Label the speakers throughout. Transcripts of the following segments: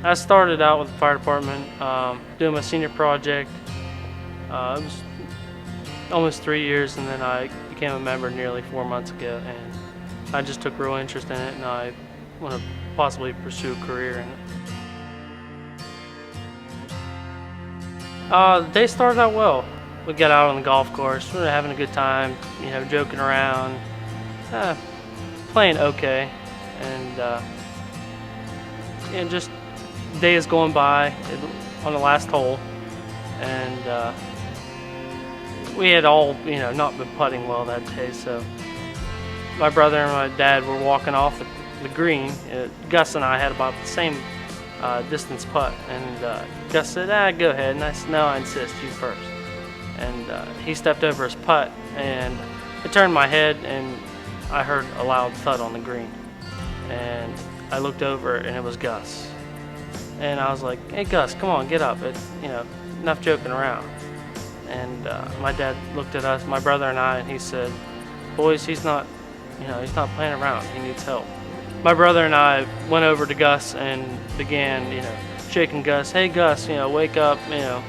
Speaker 1: I started out with the fire department, doing my senior project. It was almost 3 years, and then I became a member nearly 4 months ago, and I just took real interest in it, and I want to possibly pursue a career in it. The day started out well. We got out on the golf course, we were having a good time, joking around, uh, playing okay, and just days going by on the last hole, and we had all not been putting well that day. So my brother and my dad were walking off the green. Gus and I had about the same distance putt, and Gus said, "Go ahead," and I said, "No, I insist, you first." And he stepped over his putt, and I turned my head, and I heard a loud thud on the green, and I looked over, and it was Gus. And I was like, "Hey Gus, come on, get up. It's enough joking around." And my dad looked at us, my brother and I, and he said, "Boys, he's not playing around. He needs help." My brother and I went over to Gus and began, shaking Gus. "Hey Gus, wake up, And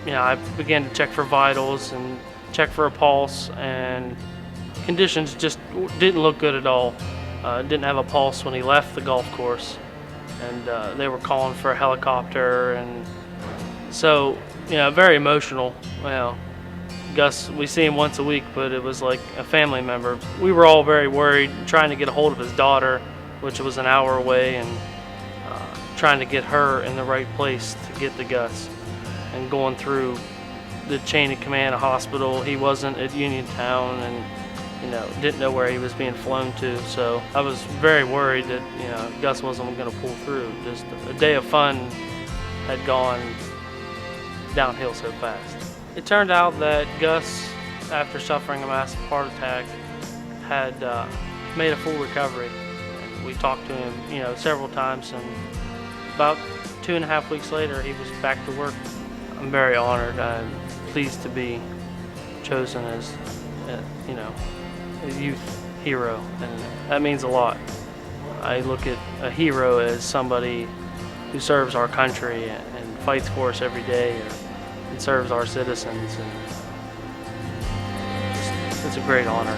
Speaker 1: I began to check for vitals and check for a pulse, and conditions just didn't look good at all. Didn't have a pulse when he left the golf course, and they were calling for a helicopter, and so very emotional. Gus, we see him once a week, but it was like a family member. We were all very worried, trying to get a hold of his daughter, which was an hour away, and trying to get her in the right place to get to Gus, and going through the chain of command of hospital. He wasn't at Uniontown, and didn't know where he was being flown to. So I was very worried that Gus wasn't going to pull through. Just a day of fun had gone downhill so fast. It turned out that Gus, after suffering a massive heart attack, had made a full recovery. And we talked to him, several times, and about 2.5 weeks later, he was back to work. I'm very honored. I'm pleased to be chosen as, a youth hero, and that means a lot. I look at a hero as somebody who serves our country and fights for us every day, and serves our citizens, and it's a great honor.